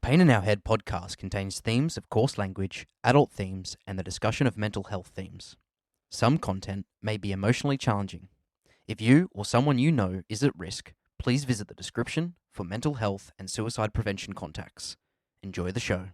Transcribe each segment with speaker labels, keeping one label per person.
Speaker 1: Pain in Our Head podcast contains themes of coarse language, adult themes, and the discussion of mental health themes. Some content may be emotionally challenging. If you or someone you know is at risk, please visit the description for mental health and suicide prevention contacts. Enjoy the show.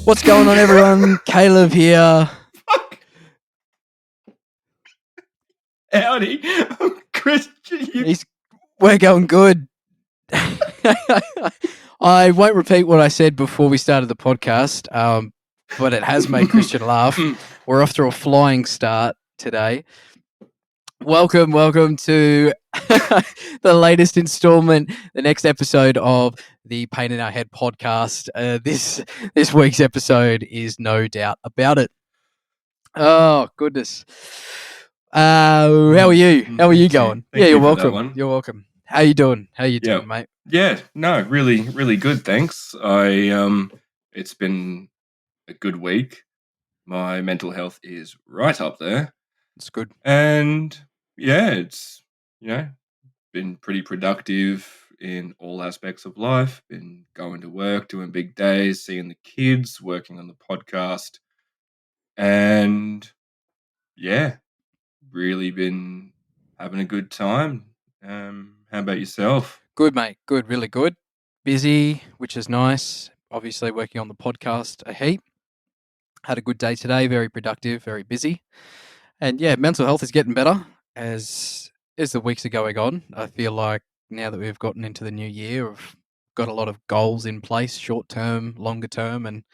Speaker 1: What's going on, everyone? Caleb here.
Speaker 2: Fuck. Howdy, I'm Christian.
Speaker 1: We're going good. I won't repeat what I said before we started the podcast, but it has made Christian laugh. We're off to a flying start today. Welcome to the latest installment, the next episode of the Pain in Our Head podcast. This week's episode is no doubt about it. Oh, goodness. How are you? How are you going?
Speaker 2: Thank you
Speaker 1: you're
Speaker 2: for
Speaker 1: welcome.
Speaker 2: that one.
Speaker 1: You're welcome. How you doing? Doing, mate?
Speaker 2: Yeah, no, really good, thanks. It's been a good week. My mental health is right up there.
Speaker 1: It's good.
Speaker 2: And yeah, it's, been pretty productive in all aspects of life. Been going to work, doing big days, seeing the kids, working on the podcast. And yeah, really been having a good time. How about yourself?
Speaker 1: Good, mate. Good, really good. Busy, which is nice. Obviously, working on the podcast a heap. Had a good day today. Very productive, very busy. And yeah, mental health is getting better as the weeks are going on. I feel like now that we've gotten into the new year, we've got a lot of goals in place, short term, longer term, and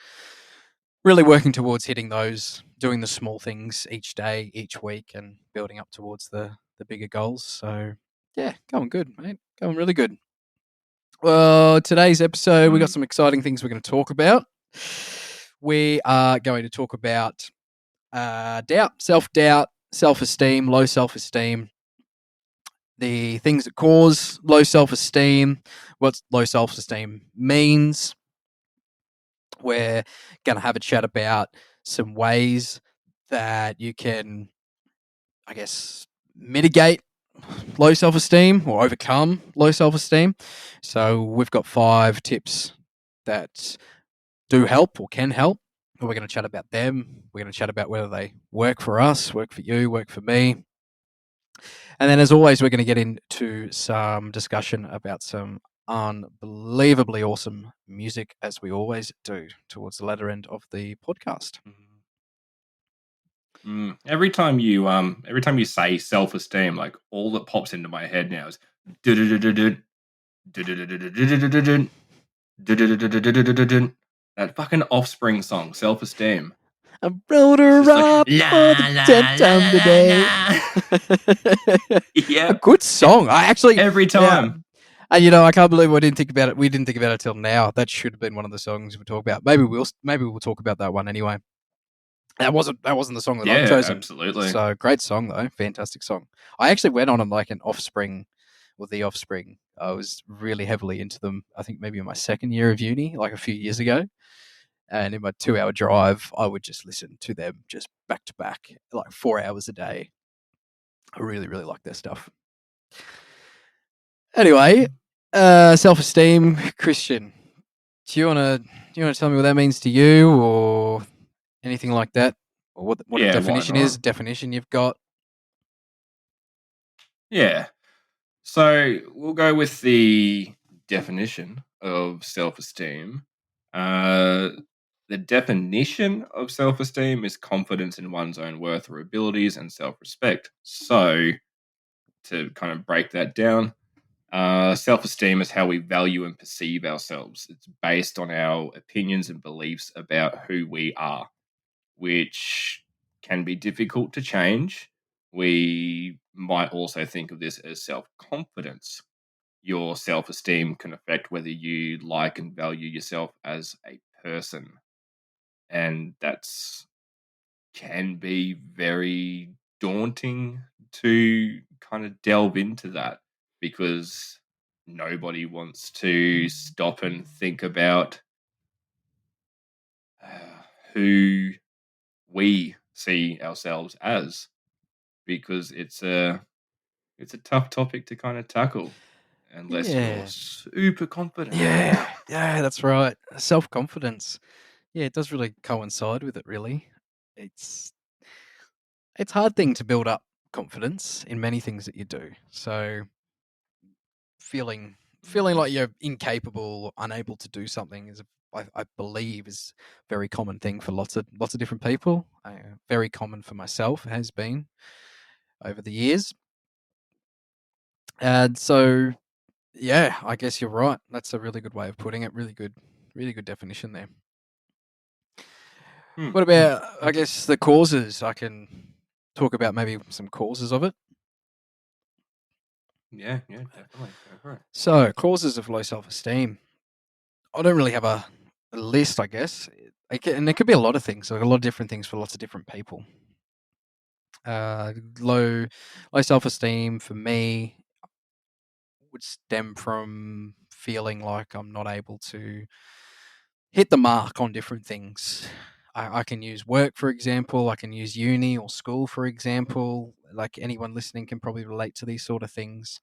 Speaker 1: really working towards hitting those, doing the small things each day, each week, and building up towards the bigger goals. So yeah, going good, mate. Going really good. Well, today's episode, we got some exciting things we're going to talk about. We are going to talk about doubt, self-doubt, self-esteem, low self-esteem, the things that cause low self-esteem, what low self-esteem means. We're going to have a chat about some ways that you can, I guess, mitigate low self-esteem or overcome low self-esteem. So we've got 5 tips that do help or can help. We're going to chat about them. We're going to chat about whether they work for us, work for you, work for me. And then, as always, we're going to get into some discussion about some unbelievably awesome music, as we always do, towards the latter end of the podcast.
Speaker 2: Every time you say self-esteem, like all that pops into my head now is that fucking Offspring song, Self-Esteem.
Speaker 1: I wrote her up for the 10th time today.
Speaker 2: Yeah,
Speaker 1: a good song. I actually
Speaker 2: every time.
Speaker 1: And I can't believe we didn't think about it. We didn't think about it till now. That should have been one of the songs we talk about. Maybe we'll talk about that one anyway. That wasn't the song that I've chosen.
Speaker 2: Absolutely.
Speaker 1: So great song though, fantastic song. I actually went on like an Offspring, or the Offspring. I was really heavily into them. I think maybe in my second year of uni, like a few years ago. And in my 2-hour drive, I would just listen to them just back to back, like 4 hours a day. I really, really like their stuff. Anyway, self-esteem, Christian. Do you want to tell me what that means to you, or anything like that, or what a definition is? Definition you've got?
Speaker 2: Yeah. So we'll go with the definition of self-esteem. The definition of self-esteem is confidence in one's own worth or abilities and self-respect. So to kind of break that down, self-esteem is how we value and perceive ourselves. It's based on our opinions and beliefs about who we are, which can be difficult to change. We might also think of this as self-confidence. Your self-esteem can affect whether you like and value yourself as a person. And that's can be very daunting to kind of delve into that because nobody wants to stop and think about who we see ourselves as, because it's a tough topic to kind of tackle unless you're
Speaker 1: Yeah.
Speaker 2: super confident.
Speaker 1: Yeah, that's right. Self-confidence. Yeah, it does really coincide with it, really. It's it's a hard thing to build up confidence in many things that you do. So feeling
Speaker 2: Mhm.
Speaker 1: like you're incapable or unable to do something is I believe is a very common thing for lots of different people. Very common for myself, it has been over the years. And so yeah, I guess you're right. That's a really good way of putting it. Really good definition there.
Speaker 2: Hmm.
Speaker 1: What about, I
Speaker 2: Okay.
Speaker 1: guess, the causes? I can talk about maybe some causes of it.
Speaker 2: Yeah, yeah, definitely. Go for it.
Speaker 1: So, causes of low self esteem. I don't really have a list, I guess. And it could be a lot of things, like a lot of different things for lots of different people. Uh, low, low self esteem for me would stem from feeling like I'm not able to hit the mark on different things. I can use work, for example. I can use uni or school, for example. Like anyone listening can probably relate to these sort of things.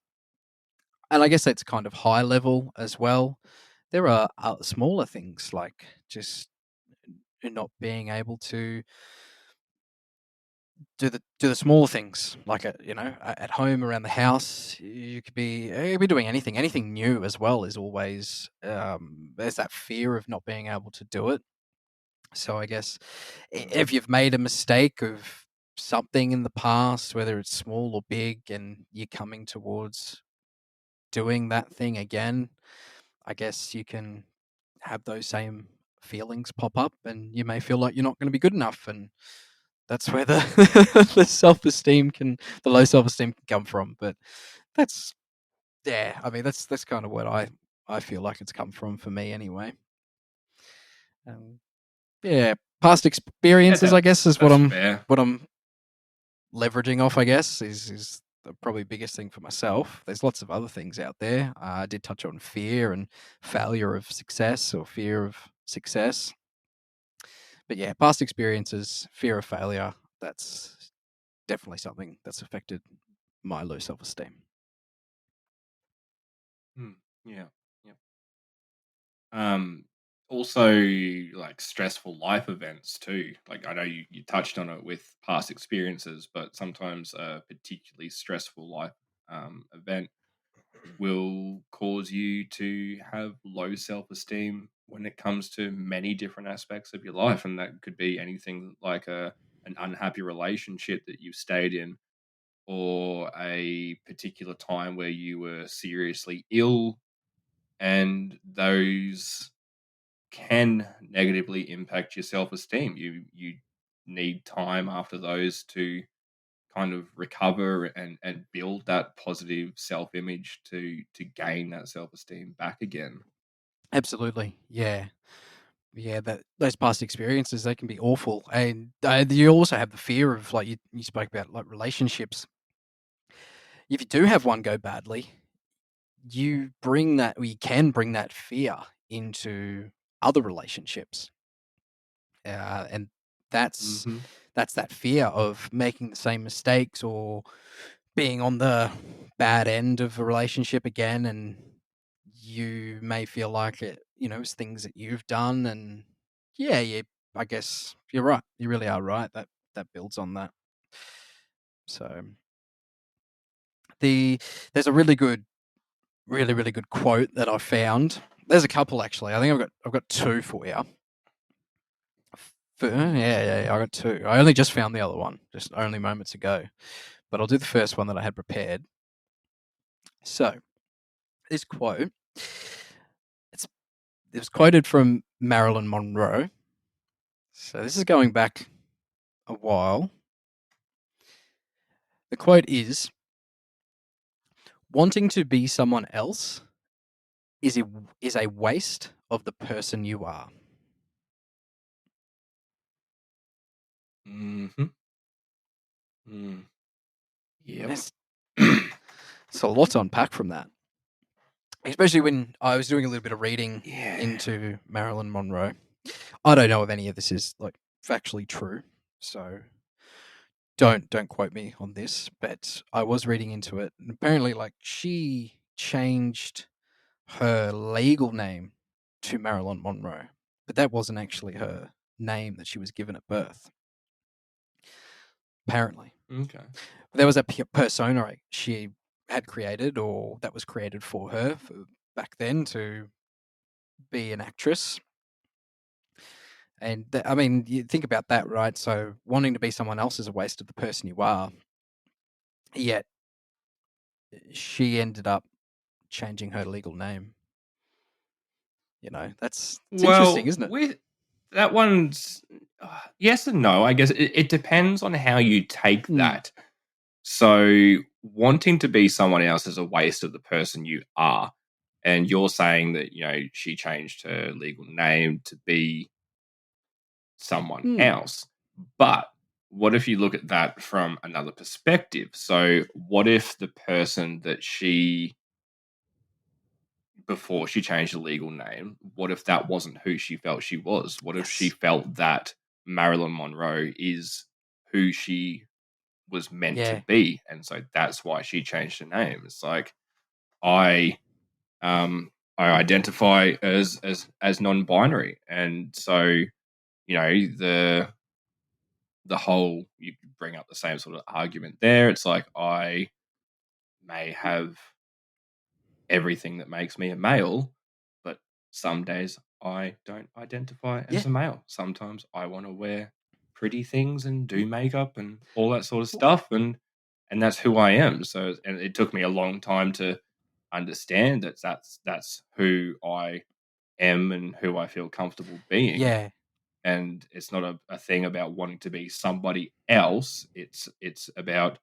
Speaker 1: And I guess that's kind of high level as well. There are smaller things like just not being able to do the smaller things, like at home, around the house. You could be doing anything new as well is always there's that fear of not being able to do it. So I guess
Speaker 2: Mm.
Speaker 1: if you've made a mistake of something in the past, whether it's small or big, and you're coming towards doing that thing again, I guess you can have those same feelings pop up, and you may feel like you're not going to be good enough, and that's where the the low self esteem can come from. But that's yeah, I mean that's kind of what I feel like it's come from for me anyway. Um, yeah, past
Speaker 2: Yeah,
Speaker 1: experiences, I guess, is
Speaker 2: that's fair.
Speaker 1: what I'm leveraging off. I guess is the probably biggest thing for myself. There's lots of other things out there. I did touch on fear and failure of success or fear of success. But yeah, past experiences, fear of failure, that's definitely something that's affected my low self esteem.
Speaker 2: Hmm. Yeah. Yeah. Um, Also, like stressful life events too. Like I know you touched on it with past experiences, but sometimes a particularly stressful life event will cause you to have low self esteem when it comes to many different aspects of your life, and that could be anything like a an unhappy relationship that you've stayed in, or a particular time where you were seriously ill, and those can negatively impact your self-esteem. You need time after those to kind of recover and build that positive self-image to gain that self-esteem back again.
Speaker 1: Absolutely. Yeah. Yeah, that those past experiences, they can be awful. And you also have the fear of, like you spoke about, like relationships. If you do have one go badly, you bring that, or you can bring that fear into other relationships. And that's
Speaker 2: Mhm.
Speaker 1: that's that fear of making the same mistakes or being on the bad end of a relationship again, and you may feel like it's things that you've done, and yeah, I guess you're right. You really are right. That builds on that. So the there's a really good quote that I found. There's a couple actually. I think I've got two for you.
Speaker 2: Mm.
Speaker 1: Yeah, I got two. I only just found the other one, just only moments ago. But I'll do the first one that I had prepared. So this quote, it's it was quoted from Marilyn Monroe. So this is going back a while. The quote is, "Wanting to be someone else is a waste of the person you are."
Speaker 2: Mhm. Mm. Yep.
Speaker 1: There's a lot to unpack from that, especially when I was doing a little bit of reading
Speaker 2: Yeah.
Speaker 1: into Marilyn Monroe. I don't know if any of this is like factually true, so don't quote me on this, but I was reading into it, and apparently, like, she changed her legal name to Marilyn Monroe, but that wasn't actually her name that she was given at birth. Apparently,
Speaker 2: Okay.
Speaker 1: but there was a persona she had created, or that was created for her back then to be an actress. And I mean, you think about that, right? So wanting to be someone else is a waste of the person you are. Yet she ended up changing her legal name. You know, it's interesting,
Speaker 2: Well,
Speaker 1: isn't it?
Speaker 2: with that one's yes and no. I guess it depends on how you take
Speaker 1: Mm.
Speaker 2: that. So, wanting to be someone else is a waste of the person you are. And you're saying that, she changed her legal name to be someone
Speaker 1: Mm.
Speaker 2: else. But what if you look at that from another perspective? So, what if the person that before she changed the legal name, what if that wasn't who she felt she was? What if she
Speaker 1: Yes.
Speaker 2: felt that Marilyn Monroe is who she was meant to
Speaker 1: Yeah.
Speaker 2: be? And so that's why she changed her name. It's like, I I identify as non-binary, and so the whole, you bring up the same sort of argument there. It's like, I may have everything that makes me a male, but some days I don't identify
Speaker 1: Yeah.
Speaker 2: as a male. Sometimes I want to wear pretty things and do makeup and all that sort of
Speaker 1: Well,
Speaker 2: stuff, and that's who I am. So, and it took me a long time to understand that that's who I am and who I feel comfortable being.
Speaker 1: yeah.
Speaker 2: And it's not a thing about wanting to be somebody else. It's about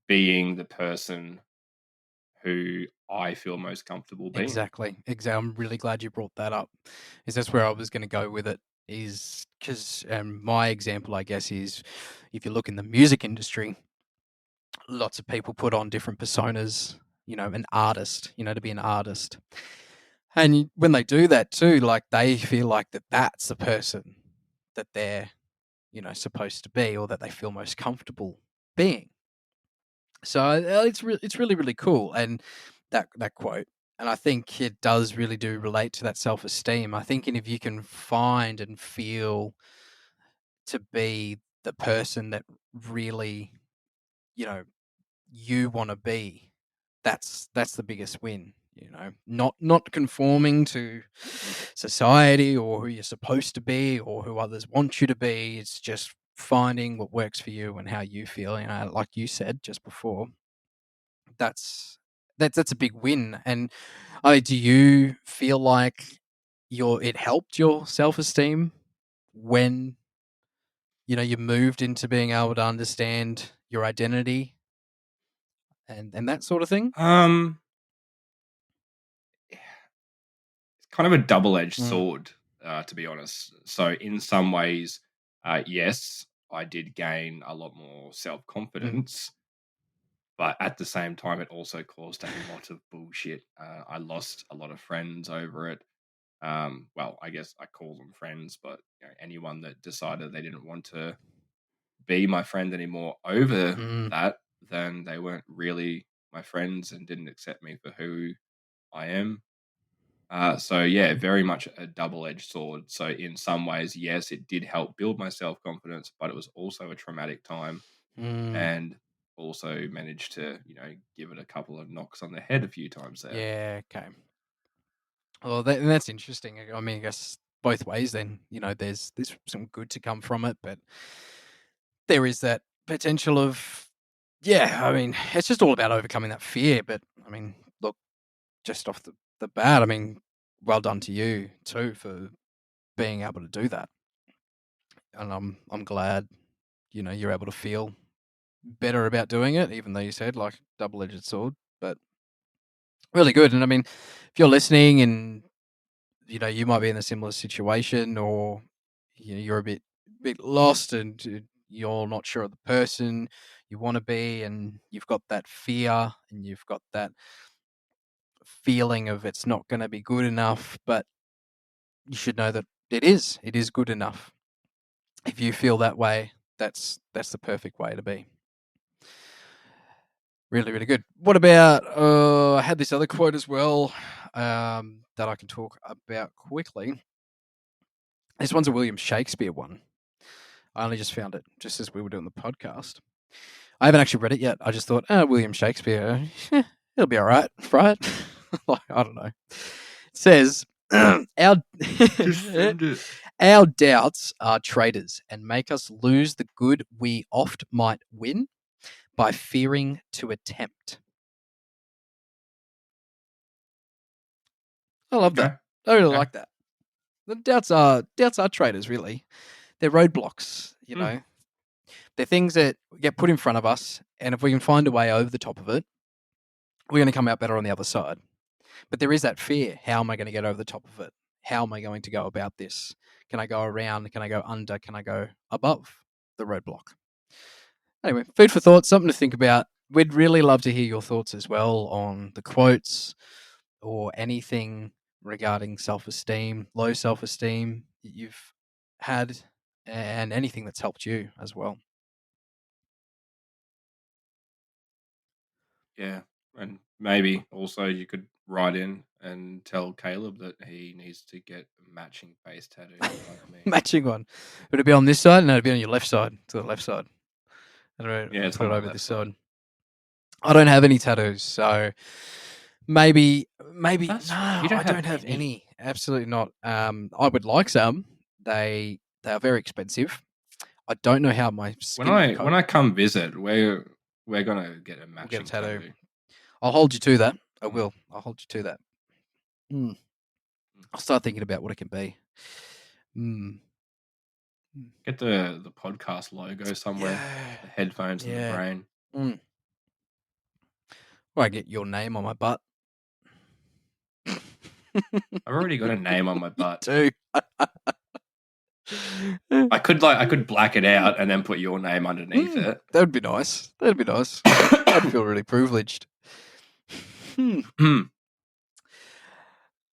Speaker 2: being the person who I feel most comfortable being.
Speaker 1: Exactly. Exactly. I'm really glad you brought that up. Is that's where I was going to go with it. Is because my example, I guess, is if you look in the music industry, lots of people put on different personas. You know, an artist. You know, to be an artist. And when they do that too, like they feel like that's the person that they're, supposed to be, or that they feel most comfortable being. So it's really really cool, and that quote, and I think it does really do relate to that self esteem. I think, and if you can find and feel to be the person that really, you know, you want to be, that's the biggest win. Not conforming to society or who you're supposed to be or who others want you to be. It's just finding what works for you and how you feel. Like you said just before, that's a big win. And do you feel like it helped your self esteem when you moved into being able to understand your identity and that sort of thing?
Speaker 2: Um, it's kind of a double-edged
Speaker 1: Mm.
Speaker 2: sword, to be honest. So in some ways, yes, I did gain a lot more
Speaker 1: Mm.
Speaker 2: self-confidence, but at the same time, it also caused a lot of bullshit. I lost a lot of friends over it. Well, I guess I call them friends, but anyone that decided they didn't want to be my friend anymore over
Speaker 1: Mm.
Speaker 2: that, then they weren't really my friends and didn't accept me for who I am. So yeah, very much a double-edged sword. So in some ways, yes, it did help build my self-confidence, but it was also a traumatic time,
Speaker 1: Mm.
Speaker 2: and also managed to, give it a couple of knocks on the head a few times there.
Speaker 1: Yeah. Okay. Well, that's interesting. I mean, I guess both ways. Then there's some good to come from it, but there is that potential of, yeah. I mean, it's just all about overcoming that fear. But I mean, look, just off the bat, I mean, well done to you too for being able to do that, and I'm glad you're able to feel better about doing it, even though you said like double edged sword, but really good. And I mean, if you're listening and you might be in a similar situation, or you're a bit lost and you're not sure of the person you want to be, and you've got that fear and you've got that feeling of it's not going to be good enough, but you should know that it is good enough. If you feel that way, that's the perfect way to be. Really, really good. What about? I had this other quote as well that I can talk about quickly. This one's a William Shakespeare one. I only just found it just as we were doing the podcast. I haven't actually read it yet. I just thought, William Shakespeare, it'll be all right, right? Like, I don't know. It says, our
Speaker 2: Just send it.
Speaker 1: our doubts are traitors and make us lose the good we oft might win by fearing to attempt. I love that.
Speaker 2: Okay.
Speaker 1: I really
Speaker 2: Okay.
Speaker 1: like that. The doubts are traitors, really. They're roadblocks, you
Speaker 2: Hmm.
Speaker 1: know. They're things that get put in front of us, and if we can find a way over the top of it, we're going to come out better on the other side. But there is that fear. How am I going to get over the top of it? How am I going to go about this? Can I go around? Can I go under? Can I go above the roadblock? Anyway, food for thought, something to think about. We'd really love to hear your thoughts as well on the quotes or anything regarding self esteem, low self esteem that you've had, and anything that's helped you as well.
Speaker 2: Yeah. And maybe also you could write in and tell Caleb that he needs to get a matching face tattoo like me.
Speaker 1: Matching one. Would it be on this side? No, it'd be on your left side. To the left side. I don't
Speaker 2: Yeah,
Speaker 1: know.
Speaker 2: it's
Speaker 1: Put
Speaker 2: on
Speaker 1: it
Speaker 2: my
Speaker 1: over
Speaker 2: left
Speaker 1: this
Speaker 2: side.
Speaker 1: side. I don't have any tattoos, so maybe
Speaker 2: That's
Speaker 1: no,
Speaker 2: you don't
Speaker 1: I
Speaker 2: have
Speaker 1: don't have
Speaker 2: any.
Speaker 1: any. Absolutely not. I would like some. They are very expensive. I don't know how my skin would
Speaker 2: When
Speaker 1: cope.
Speaker 2: I come visit, we're gonna get a
Speaker 1: We'll get a
Speaker 2: matching
Speaker 1: tattoo.
Speaker 2: tattoo.
Speaker 1: I'll hold you to that. I
Speaker 2: Mm.
Speaker 1: will. I'll hold you to that. Mm. I'll start thinking about what it can be. Mm.
Speaker 2: Get the podcast logo somewhere.
Speaker 1: Yeah.
Speaker 2: The headphones and the
Speaker 1: Yeah.
Speaker 2: brain.
Speaker 1: Mm. Or I get your name on my butt.
Speaker 2: I've already got a name on my
Speaker 1: You
Speaker 2: butt.
Speaker 1: do.
Speaker 2: I could black it out and then put your name underneath it.
Speaker 1: That would be nice. That'd be nice. I'd feel really privileged.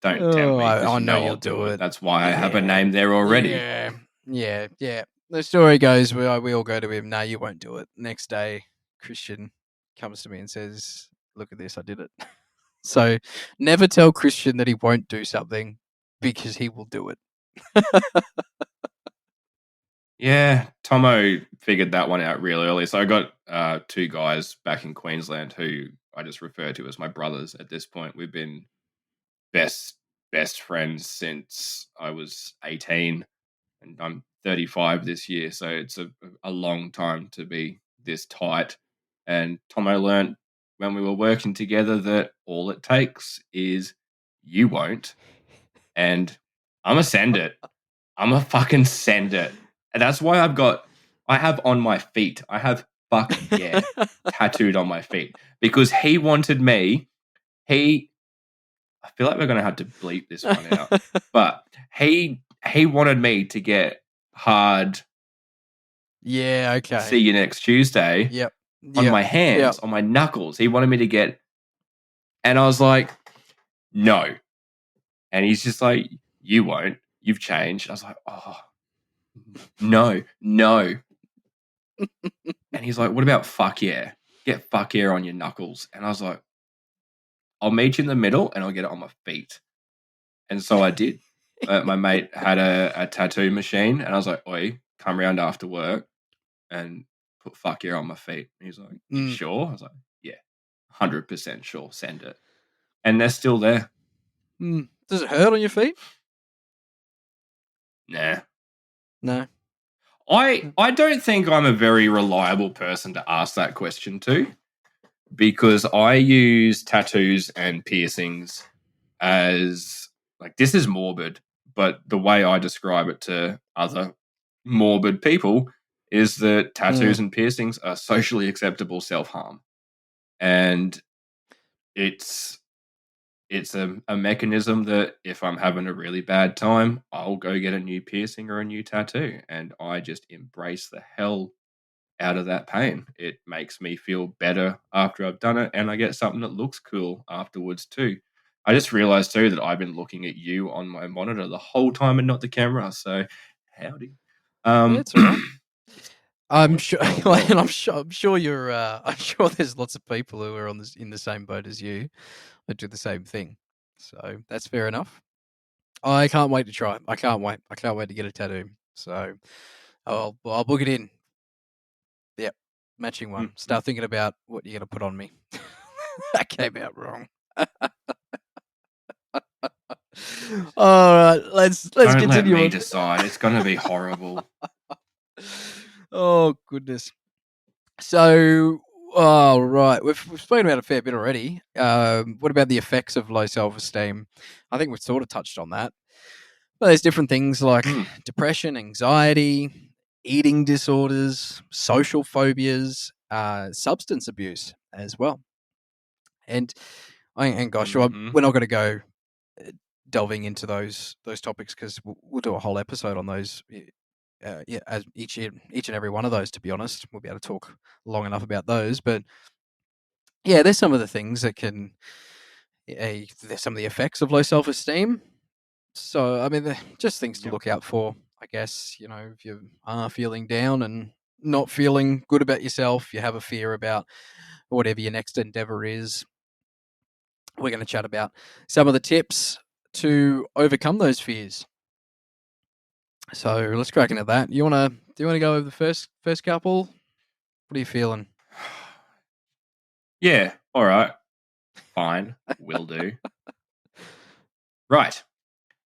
Speaker 2: Don't tempt
Speaker 1: Oh,
Speaker 2: me because
Speaker 1: I
Speaker 2: you
Speaker 1: know
Speaker 2: know
Speaker 1: you'll
Speaker 2: I'll do
Speaker 1: do
Speaker 2: it.
Speaker 1: it.
Speaker 2: That's why I have a
Speaker 1: Yeah,
Speaker 2: name there already.
Speaker 1: yeah, yeah, yeah. The story goes we all go to him. No, you won't do it. Next day, Christian comes to me and says, "Look at this, I did it." So, never tell Christian that he won't do something because he will do it.
Speaker 2: Yeah, Tomo figured that one out real early. So I got two guys back in Queensland who I just refer to as my brothers at this point. We've been best friends since I was 18 and I'm 35 this year. So it's a long time to be this tight. And Tomo learned when we were working together that all it takes is you won't. And I'm a send it. I'm a fucking send it. And that's why I have on my feet. I have fuck yeah tattooed on my feet because he wanted me. I feel like we're gonna have to bleep this one out, but he wanted me to get hard.
Speaker 1: Yeah.
Speaker 2: See
Speaker 1: Okay.
Speaker 2: you next Tuesday
Speaker 1: Yep.
Speaker 2: on
Speaker 1: Yep.
Speaker 2: my
Speaker 1: Yep.
Speaker 2: hands, on my knuckles. He wanted me to get, and I was like, no. And he's just like, you won't. You've changed. I was like, oh no, no. And he's like, what about fuck yeah? Get fuck yeah on your knuckles. And I was like, I'll meet you in the middle and I'll get it on my feet. And so I did. My mate had a tattoo machine and I was like, oi, come round after work and put fuck yeah on my feet. And he's like, you
Speaker 1: Mm.
Speaker 2: sure? I was like, yeah, 100% sure. Send it. And they're still there.
Speaker 1: Mm. Does it hurt on your feet?
Speaker 2: Nah.
Speaker 1: No.
Speaker 2: I don't think I'm a very reliable person to ask that question to because I use tattoos and piercings as like this is morbid, but the way I describe it to other morbid people is that tattoos
Speaker 1: Mm.
Speaker 2: and piercings are socially acceptable self-harm. And it's a mechanism that if I'm having a really bad time, I'll go get a new piercing or a new tattoo. And I just embrace the hell out of that pain. It makes me feel better after I've done it, and I get something that looks cool afterwards too. I just realized too that I've been looking at you on my monitor the whole time and not the camera. So, howdy.
Speaker 1: Yeah,
Speaker 2: Um,
Speaker 1: it's all right. I'm
Speaker 2: going
Speaker 1: sure,
Speaker 2: going well.
Speaker 1: and I'm sure you're. I'm sure there's lots of people who are in the same boat as you that do the same thing. So that's fair enough. I can't wait to try. I can't wait. I can't wait to get a tattoo. So I'll book it in. Yep, matching one.
Speaker 2: Mhm.
Speaker 1: Start thinking about what you're gonna put on me. That came out wrong. All right, let's
Speaker 2: Don't let
Speaker 1: continue
Speaker 2: me
Speaker 1: on.
Speaker 2: decide. It's going to be horrible.
Speaker 1: Oh goodness. So, all right, we've spoken about a fair bit already. What about the effects of low self-esteem? I think we've sort of touched on that. But there's different things like
Speaker 2: Mm,
Speaker 1: depression, anxiety, eating disorders, social phobias, substance abuse as well. And gosh, well,
Speaker 2: mhm.
Speaker 1: we're not going to go uh, delving into those topics because we'll do a whole episode on those. Yeah, as each and every one of those. To be honest, we'll be able to talk long enough about those. But yeah, there's some of the things that can. There's some of the effects of low self-esteem. So I mean, they're just things to
Speaker 2: Yep.
Speaker 1: look out for. I guess if you are feeling down and not feeling good about yourself, you have a fear about whatever your next endeavor is. We're going to chat about some of the tips to overcome those fears. So let's crack into that. Do you wanna go over the first couple? What are you feeling?
Speaker 2: Yeah. All right. Fine. Will do. Right.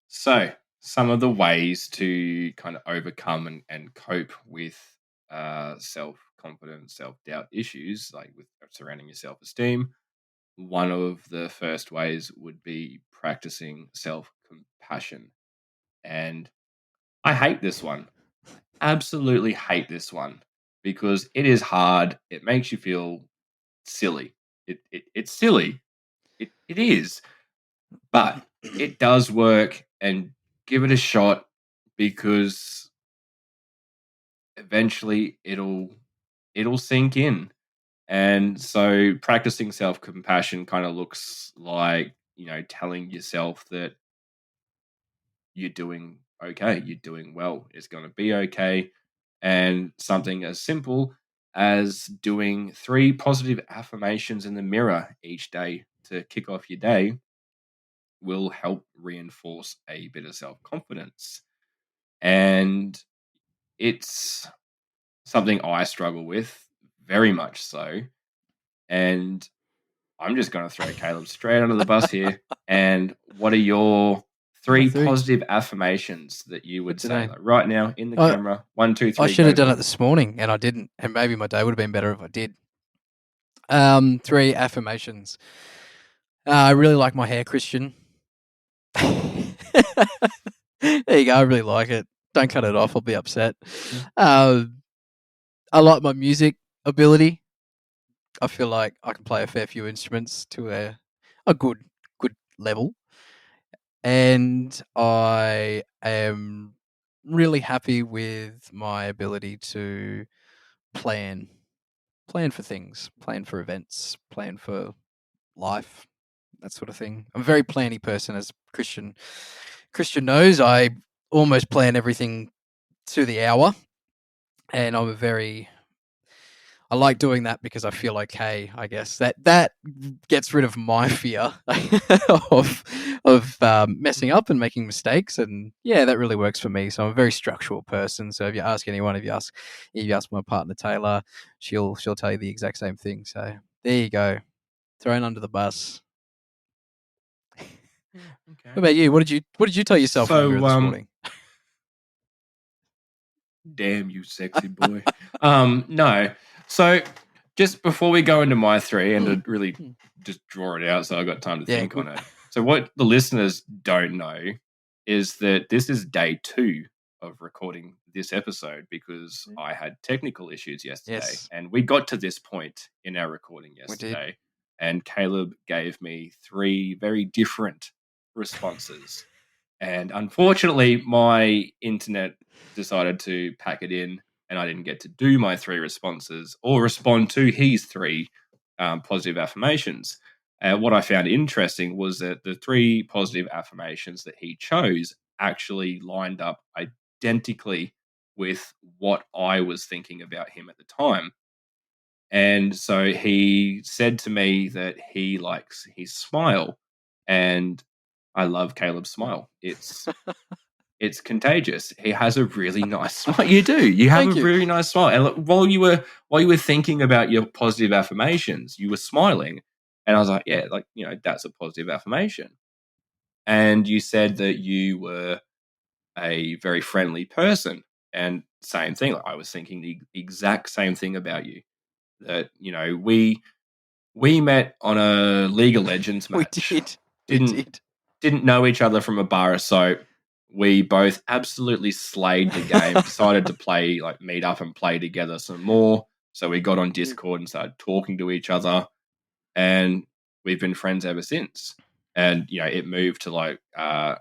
Speaker 2: So, some of the ways to kind of overcome and cope with self confidence, self doubt issues, like with surrounding your self esteem. One of the first ways would be practicing self compassion. And I hate this one. Absolutely hate this one because it is hard. It makes you feel silly. It's silly. It is. But it does work, and give it a shot because eventually it'll sink in. And so practicing self-compassion kind of looks like, telling yourself that you're doing okay, you're doing well, it's going to be okay. And something as simple as doing 3 positive affirmations in the mirror each day to kick off your day will help reinforce a bit of self-confidence. And it's something I struggle with very much so. And I'm just going to throw Caleb straight under the bus here. And what are your
Speaker 1: Oh,
Speaker 2: 3
Speaker 1: three.
Speaker 2: positive affirmations that you
Speaker 1: For
Speaker 2: would say,
Speaker 1: today.
Speaker 2: like right now in the
Speaker 1: I
Speaker 2: camera? One, two,
Speaker 1: I
Speaker 2: three,
Speaker 1: should
Speaker 2: go
Speaker 1: have
Speaker 2: for
Speaker 1: done it
Speaker 2: them.
Speaker 1: this morning and I didn't, and maybe my day would have been better if I did. Three affirmations. I really like my hair, Christian. There you go. I really like it. Don't cut it off. I'll be upset. Um, I like my music ability. I feel like I can play a fair few instruments to a good level, and I am really happy with my ability to plan plan for things, plan for events, plan for life, that sort of thing. I'm a very planny person, as Christian knows. I almost plan everything to the hour, and I like doing that because I feel okay. I guess that gets rid of my fear of messing up and making mistakes, and yeah, that really works for me. So I'm a very structural person. So if you ask anyone, if you ask my partner Taylor, she'll tell you the exact same thing. So there you go, thrown under the bus.
Speaker 2: Yeah,
Speaker 1: What
Speaker 2: okay.
Speaker 1: about you? What did you tell yourself in the mirror
Speaker 2: So,
Speaker 1: this morning?
Speaker 2: damn you, sexy boy. No. So, just before we go into my 3 and to really just draw it out so I got time to
Speaker 1: Yeah,
Speaker 2: think
Speaker 1: good.
Speaker 2: on it. So, what the listeners don't know is that this is day 2 of recording this episode because I had technical issues yesterday.
Speaker 1: Yes,
Speaker 2: And we got to this point in our recording
Speaker 1: we did.
Speaker 2: yesterday, and Caleb gave me 3 very different responses. And unfortunately, my internet decided to pack it in and I didn't get to do my 3 responses or respond to his 3 positive affirmations. What I found interesting was that the 3 positive affirmations that he chose actually lined up identically with what I was thinking about him at the time. And so he said to me that he likes his smile, and I love Caleb's smile. It's contagious. He has a really nice smile. You do. You have a
Speaker 1: Thank you.
Speaker 2: really nice smile. And look, while you were thinking about your positive affirmations, you were smiling, and I was like, yeah, like that's a positive affirmation. And you said that you were a very friendly person, and same thing. Like, I was thinking the exact same thing about you. That we met on a League of Legends
Speaker 1: We
Speaker 2: match.
Speaker 1: did. We
Speaker 2: Didn't
Speaker 1: did.
Speaker 2: didn't know each other from a bar of soap. We both absolutely slayed the game. Decided to play, like, meet up and play together some more. So we got on Discord and started talking to each other, and we've been friends ever since. And it moved to like a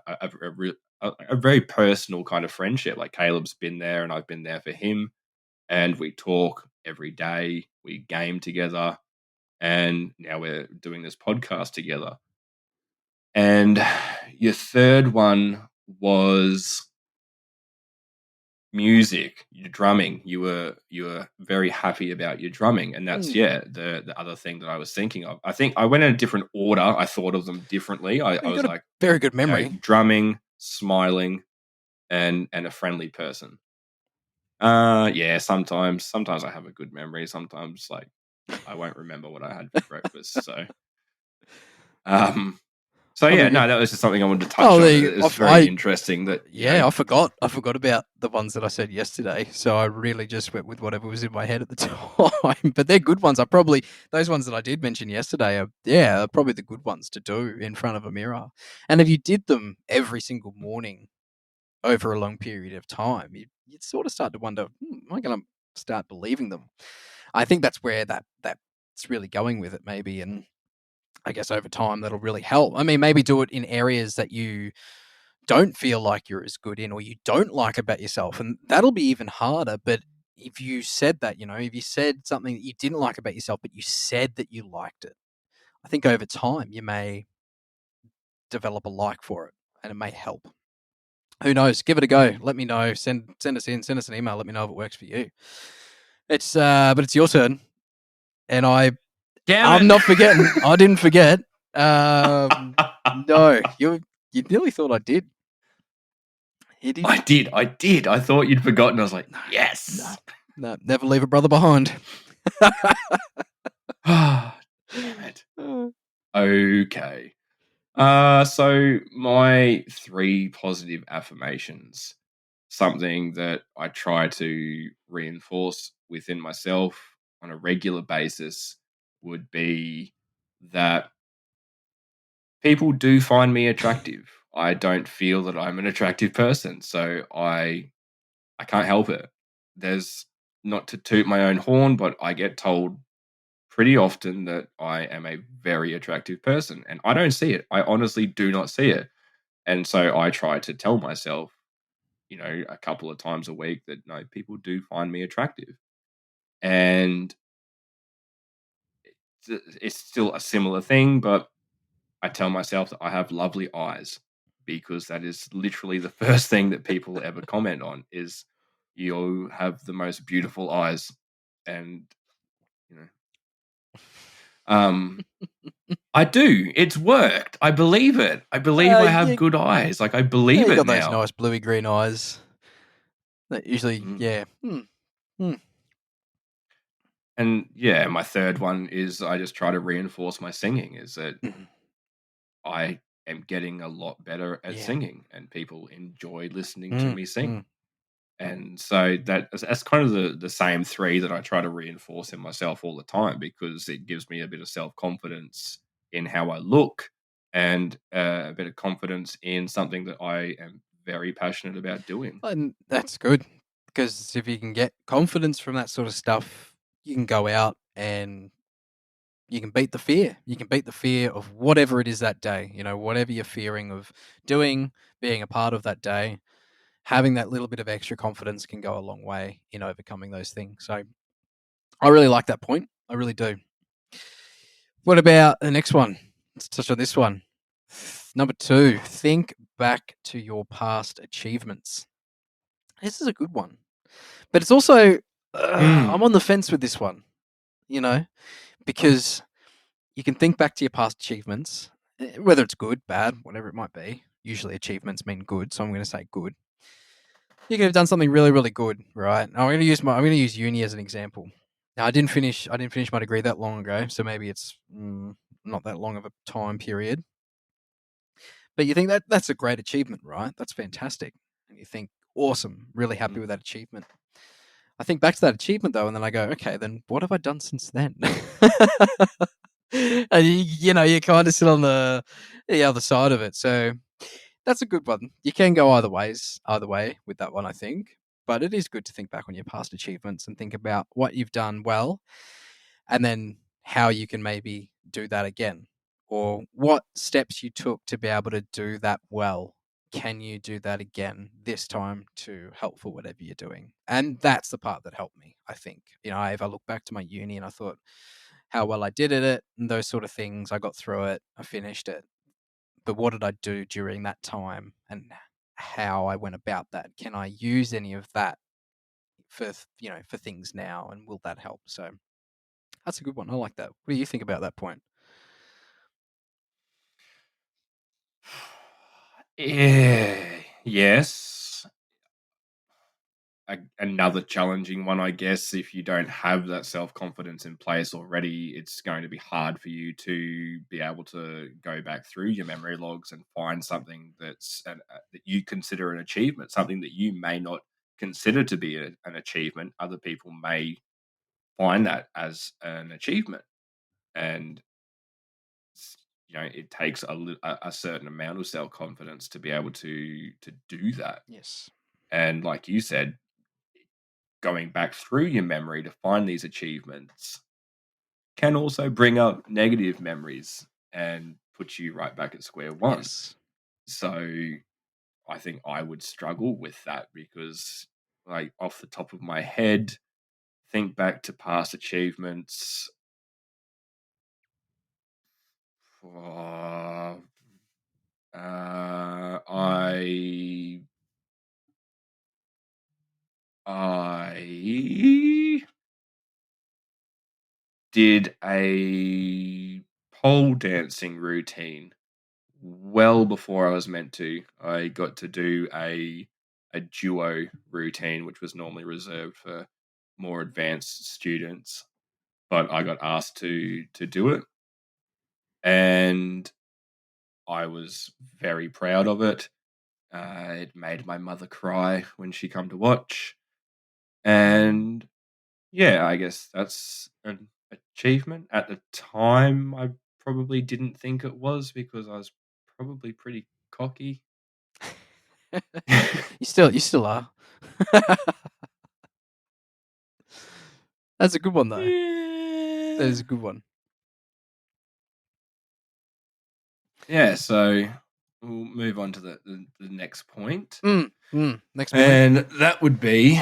Speaker 2: very personal kind of friendship. Like, Caleb's been there, and I've been there for him, and we talk every day. We game together, and now we're doing this podcast together. And your third one was music, your drumming. You were very happy about your drumming, and that's the other thing that I was thinking of. I think I went in a different order. I thought of them differently. I
Speaker 1: You
Speaker 2: was
Speaker 1: got a
Speaker 2: like,
Speaker 1: very good memory.
Speaker 2: drumming, smiling, and a friendly person. Yeah, sometimes I have a good memory. Sometimes, like, I won't remember what I had for breakfast. Um, so
Speaker 1: I
Speaker 2: yeah,
Speaker 1: mean,
Speaker 2: no, that was just something I wanted to touch
Speaker 1: oh,
Speaker 2: on.
Speaker 1: there you,
Speaker 2: It's very
Speaker 1: I
Speaker 2: interesting that
Speaker 1: yeah, I forgot. I forgot about the ones that I said yesterday. So I really just went with whatever was in my head at the time. But they're good ones. Those ones that I did mention yesterday are probably the good ones to do in front of a mirror. And if you did them every single morning over a long period of time, you'd sort of start to wonder, am I going to start believing them? I think that's where that's really going with it, maybe. And I guess over time that'll really help. I mean, maybe do it in areas that you don't feel like you're as good in or you don't like about yourself, and that'll be even harder. But if you said that, if you said something that you didn't like about yourself, but you said that you liked it, I think over time you may develop a like for it, and it may help. Who knows? Give it a go. Let me know. Send us an email. Let me know if it works for you. But it's your turn, and
Speaker 2: Damn
Speaker 1: I'm
Speaker 2: it!
Speaker 1: not forgetting. I didn't forget. No, you nearly thought I did. You did.
Speaker 2: I did. I thought you'd forgotten. I was like,
Speaker 1: No,
Speaker 2: yes.
Speaker 1: no, never leave a brother behind.
Speaker 2: Damn it. Okay. So my 3 positive affirmations, something that I try to reinforce within myself on a regular basis, would be that people do find me attractive. I don't feel that I'm an attractive person, so I can't help it. There's, not to toot my own horn, but I get told pretty often that I am a very attractive person, and I don't see it. I honestly do not see it. And so I try to tell myself, a couple of times a week that no, people do find me attractive. And it's still a similar thing, but I tell myself that I have lovely eyes, because that is literally the first thing that people ever comment on is, you have the most beautiful eyes. And you know um I do. It's worked. I believe it. I believe I have
Speaker 1: Yeah,
Speaker 2: good eyes. Like, I believe
Speaker 1: you
Speaker 2: it
Speaker 1: got those
Speaker 2: now.
Speaker 1: nice bluey green eyes. That usually,
Speaker 2: Mm.
Speaker 1: yeah.
Speaker 2: And yeah, my third one is, I just try to reinforce my singing, is that
Speaker 1: Mhm.
Speaker 2: I am getting a lot better at
Speaker 1: Yeah.
Speaker 2: singing, and people enjoy listening to
Speaker 1: Mm,
Speaker 2: me sing.
Speaker 1: mm.
Speaker 2: And so that's kind of the same 3 that I try to reinforce in myself all the time, because it gives me a bit of self-confidence in how I look, and a bit of confidence in something that I am very passionate about doing.
Speaker 1: And that's good because if you can get confidence from that sort of stuff, you can go out and you can beat the fear. You can beat the fear of whatever it is that day, whatever you're fearing of doing, being a part of that day. having that little bit of extra confidence can go a long way in overcoming those things. So I really like that point. I really do. What about the next one? Let's touch on this one. Number 2, think back to your past achievements. This is a good one. But it's also, I'm on the fence with this one, you know, because you can think back to your past achievements, whether it's good, bad, whatever it might be. Usually achievements mean good, so I'm going to say good. You could have done something really, really good, right? Now, I'm going to use uni as an example. Now, I didn't finish my degree that long ago, so maybe it's not that long of a time period. But you think that's a great achievement, right? That's fantastic. And you think, awesome, really happy with that achievement. I think back to that achievement though, and then I go, okay, then what have I done since then? And you kind of sit on the other side of it. So that's a good one. You can go either way with that one, I think. But it is good to think back on your past achievements and think about what you've done well, and then how you can maybe do that again, or what steps you took to be able to do that well. Can you do that again this time to help for whatever you're doing? And that's the part that helped me, I think. If I look back to my uni and I thought how well I did at it and those sort of things, I got through it, I finished it. But what did I do during that time and how I went about that? Can I use any of that for things now, and will that help? So that's a good one. I like that. What do you think about that point?
Speaker 2: Yeah. Yes. Another challenging one, I guess. If you don't have that self confidence in place already, it's going to be hard for you to be able to go back through your memory logs and find something that you consider an achievement, something that you may not consider to be an achievement. Other people may find that as an achievement, and it takes a certain amount of self confidence to be able to do that.
Speaker 1: Yes.
Speaker 2: And like you said, going back through your memory to find these achievements can also bring up negative memories and put you right back at square one.
Speaker 1: Yes.
Speaker 2: So I think I would struggle with that because, like, off the top of my head, think back to past achievements. Uh, I I did a pole dancing routine well before I was meant to. I got to do a duo routine, which was normally reserved for more advanced students, but I got asked to do it, and I was very proud of it. It made my mother cry when she come to watch, and yeah, I guess that's an achievement. At the time, I probably didn't think it was because I was probably pretty cocky.
Speaker 1: You still are. That's a good one though. That
Speaker 2: Yeah.
Speaker 1: is a good one.
Speaker 2: Yeah, so we'll move on to the next point.
Speaker 1: Next point.
Speaker 2: And that would be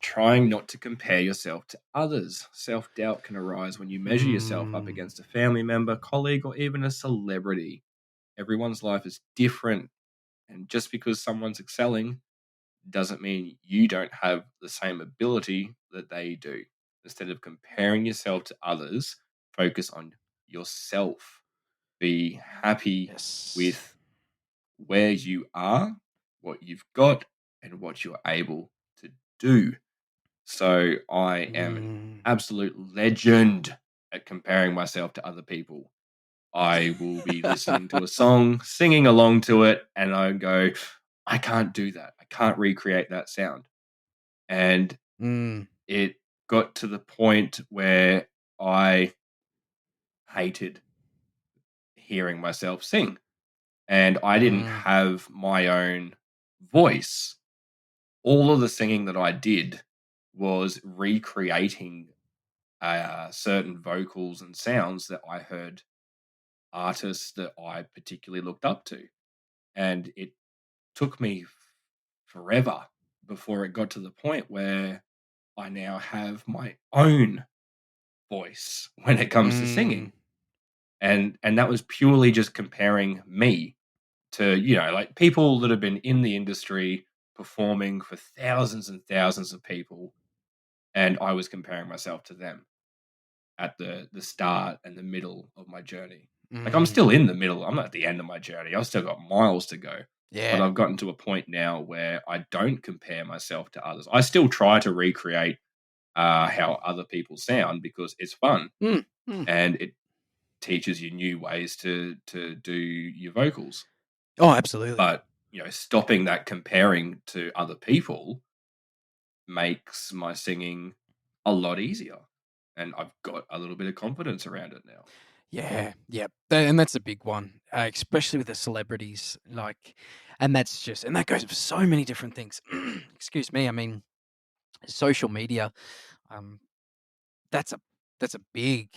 Speaker 2: trying not to compare yourself to others. Self doubt can arise when you measure yourself up
Speaker 1: Mm,
Speaker 2: against a family member, colleague, or even a celebrity. Everyone's life is different. And just because someone's excelling doesn't mean you don't have the same ability that they do. Instead of comparing yourself to others, focus on yourself. Be happy
Speaker 1: yes.
Speaker 2: with where you are, what you've got, and what you're able to do. So I am an
Speaker 1: Mm.
Speaker 2: absolute legend at comparing myself to other people. I will be listening to a song, singing along to it, and I go, I can't do that. I can't recreate that sound. And
Speaker 1: Mm,
Speaker 2: it got to the point where I hated hearing myself sing. And I didn't
Speaker 1: mm,
Speaker 2: have my own voice. All of the singing that I did was recreating certain vocals and sounds that I heard artists that I particularly looked up to. And it took me forever before it got to the point where I now have my own voice when it comes to
Speaker 1: Mm.
Speaker 2: singing. And that was purely just comparing me to, like people that have been in the industry performing for thousands and thousands of people, and I was comparing myself to them at the start and the middle of my journey. Like I'm
Speaker 1: Mm.
Speaker 2: still in the middle. I'm not at the end of my journey. I've still got miles to go. But
Speaker 1: Yeah.
Speaker 2: I've gotten to a point now where I don't compare myself to others. I still try to recreate how other people sound because it's fun
Speaker 1: Mm. Mm.
Speaker 2: and it teaches you new ways to do your vocals.
Speaker 1: Oh, absolutely.
Speaker 2: But stopping that comparing to other people makes my singing a lot easier, and I've got a little bit of confidence around it now.
Speaker 1: Yeah, yeah, and that's a big one, especially with the celebrities. Like, and that's just, and that goes for so many different things. Excuse me. I mean, social media. Um, that's a that's a big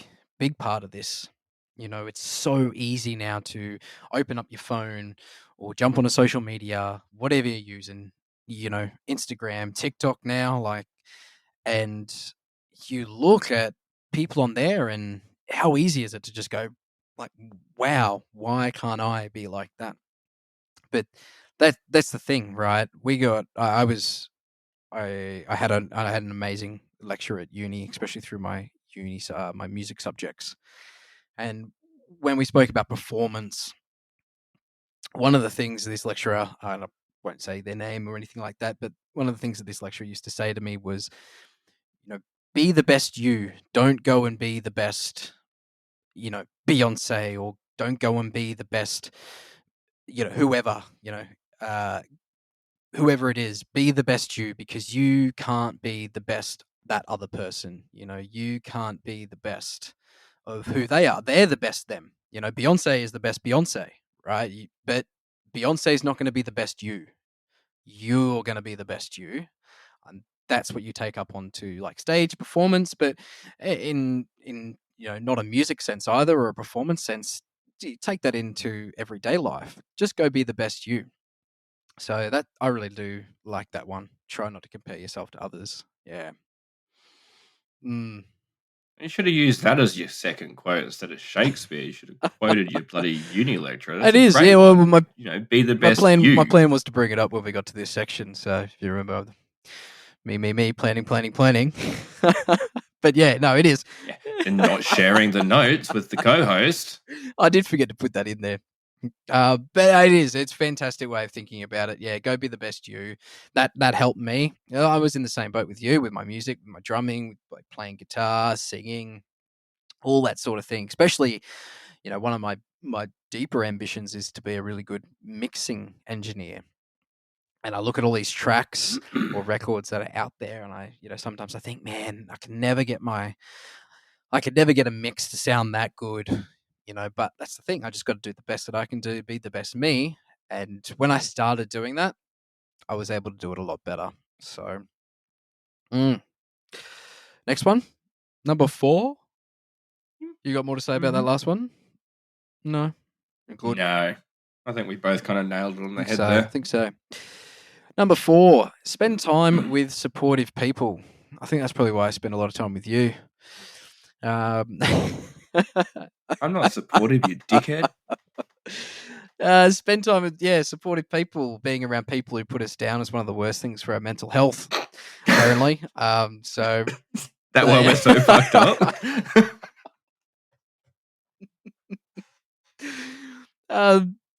Speaker 1: part of this. It's so easy now to open up your phone or jump on a social media, whatever you're using. Instagram, TikTok now, like, and you look at people on there and how easy is it to just go like, wow, why can't I be like that? But that's the thing, right? I had an amazing lecture at uni, especially through my music subjects. And when we spoke about performance, one of the things this lecturer, I won't say their name or anything like that, but one of the things that this lecturer used to say to me was, you know, be the best you. Don't go and be the best, Beyonce, or don't go and be the best, whoever, uh, whoever it is. Be the best you, because you can't be the best that other person. You can't be the best of who they are. They're the best them. Beyonce is the best Beyonce, right? But Beyonce is not going to be the best you. You're going to be the best you, and that's what you take up onto like stage performance, but in not a music sense either, or a performance sense. You take that into everyday life. Just go be the best you. So that, I really do like that one. Try not to compare yourself to others. Yeah. Mm.
Speaker 2: You should have used that as your second quote instead of Shakespeare. You should have quoted your bloody uni lecturer. That's
Speaker 1: It
Speaker 2: a
Speaker 1: is, yeah.
Speaker 2: great
Speaker 1: Well,
Speaker 2: one.
Speaker 1: my
Speaker 2: Be the
Speaker 1: my
Speaker 2: best
Speaker 1: plan my
Speaker 2: you.
Speaker 1: plan was to bring it up when we got to this section. So if you remember, me, planning. But yeah, no, it is.
Speaker 2: Yeah, and not sharing the notes with the co-host.
Speaker 1: I did forget to put that in there. But it is. It's a fantastic way of thinking about it. Yeah, go be the best you. That helped me. I was in the same boat with you with my music, with my drumming, like playing guitar, singing, all that sort of thing. Especially, one of my deeper ambitions is to be a really good mixing engineer. And I look at all these tracks or records that are out there, and sometimes I think, man, I could never get a mix to sound that good, but that's the thing. I just got to do the best that I can do, be the best me. And when I started doing that, I was able to do it a lot better. So, mm. Next one, number 4. You got more to say about that
Speaker 2: Mhm.
Speaker 1: last one? No, you're good.
Speaker 2: No, I think we both kind of nailed it on
Speaker 1: I
Speaker 2: the
Speaker 1: think
Speaker 2: head
Speaker 1: so. I
Speaker 2: there.
Speaker 1: think so. Number 4, spend time with supportive people. I think that's probably why I spend a lot of time with you. Um,
Speaker 2: I'm not supportive, you dickhead.
Speaker 1: Spend time with, yeah, supportive people. Being around people who put us down is one of the worst things for our mental health, apparently. So
Speaker 2: That one
Speaker 1: they,
Speaker 2: we're so fucked up.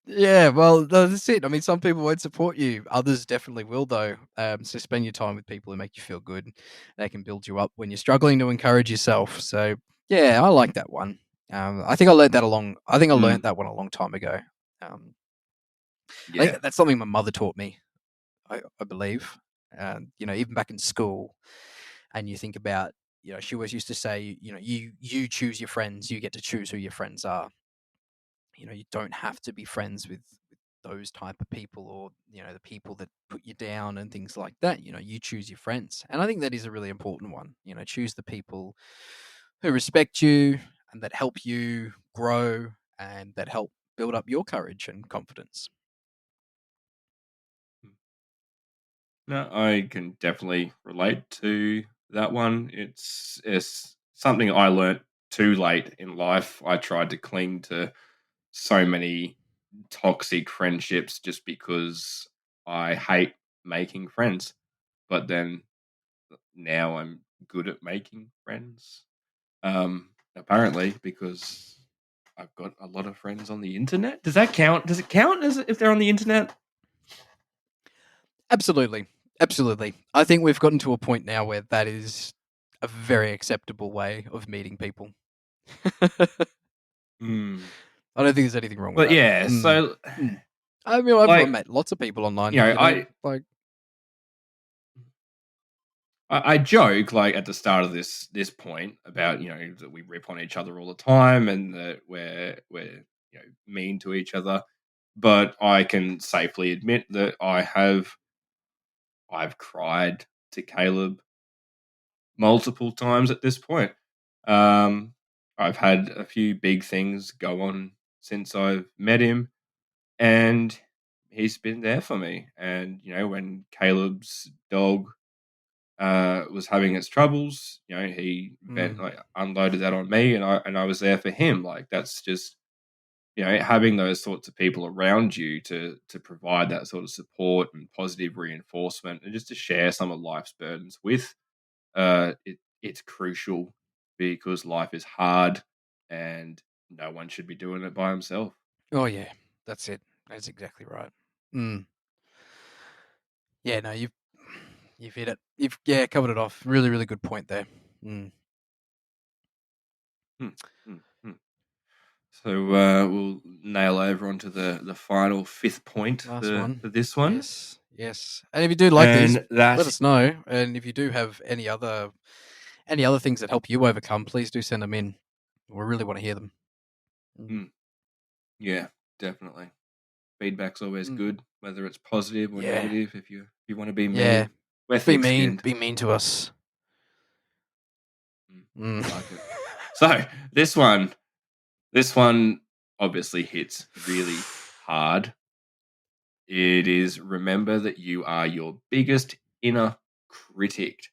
Speaker 1: yeah, well, that's it. I mean, some people won't support you. Others definitely will, though. So spend your time with people who make you feel good. They can build you up when you're struggling to encourage yourself. So yeah, I like that one. I think I learned that
Speaker 2: Mm,
Speaker 1: one a long time ago. Um, I
Speaker 2: yeah.
Speaker 1: think that's something my mother taught me. I believe. Even back in school, and you think about, she always used to say, you choose your friends, you get to choose who your friends are. You don't have to be friends with those type of people, or the people that put you down and things like that. You choose your friends, and I think that is a really important one. Choose the people who respect you and that help you grow and that help build up your courage and confidence.
Speaker 2: No, I can definitely relate to that one. It's something I learnt too late in life. I tried to cling to so many toxic friendships just because I hate making friends. But then now I'm good at making friends. Apparently because I've got a lot of friends on the internet. Does that count? Does it count as if they're on the internet?
Speaker 1: Absolutely. Absolutely. I think we've gotten to a point now where that is a very acceptable way of meeting people. I
Speaker 2: Hmm.
Speaker 1: don't think there's anything wrong with
Speaker 2: But
Speaker 1: that.
Speaker 2: yeah,
Speaker 1: Mm.
Speaker 2: so
Speaker 1: Mm. I mean, I've
Speaker 2: like
Speaker 1: met lots of people
Speaker 2: you
Speaker 1: online,
Speaker 2: know,
Speaker 1: you know, like,
Speaker 2: I joke like at the start of this point about that we rip on each other all the time and that we're mean to each other, but I can safely admit that I've cried to Caleb multiple times at this point. Um, I've had a few big things go on since I've met him, and he's been there for me. And when Caleb's dog was having its troubles, he
Speaker 1: mm,
Speaker 2: unloaded that on me, and I was there for him. Like that's just having those sorts of people around you to provide that sort of support and positive reinforcement, and just to share some of life's burdens with. It's crucial because life is hard, and no one should be doing it by himself.
Speaker 1: oh yeah, that's it. That's exactly right. Mm. Yeah, no, you've hit it. You've covered it off. Really, really good point there. Mm.
Speaker 2: Hmm, hmm, hmm. So we'll nail over onto the final fifth point
Speaker 1: Last one.
Speaker 2: for this one,
Speaker 1: Yes, yes. And if you do like these,
Speaker 2: and
Speaker 1: let
Speaker 2: that
Speaker 1: us know. And if you do have any other things that help you overcome, please do send them in. We really want to hear them. Mm.
Speaker 2: mm, yeah, definitely. Feedback's always
Speaker 1: Mm.
Speaker 2: good, whether it's positive or
Speaker 1: Yeah,
Speaker 2: negative. If you want to be
Speaker 1: yeah.
Speaker 2: mean, we're
Speaker 1: Be
Speaker 2: thick
Speaker 1: mean.
Speaker 2: skinned.
Speaker 1: Be mean to us.
Speaker 2: I
Speaker 1: Mm.
Speaker 2: like it. So this one obviously hits really hard. It is remember that you are your biggest inner critic.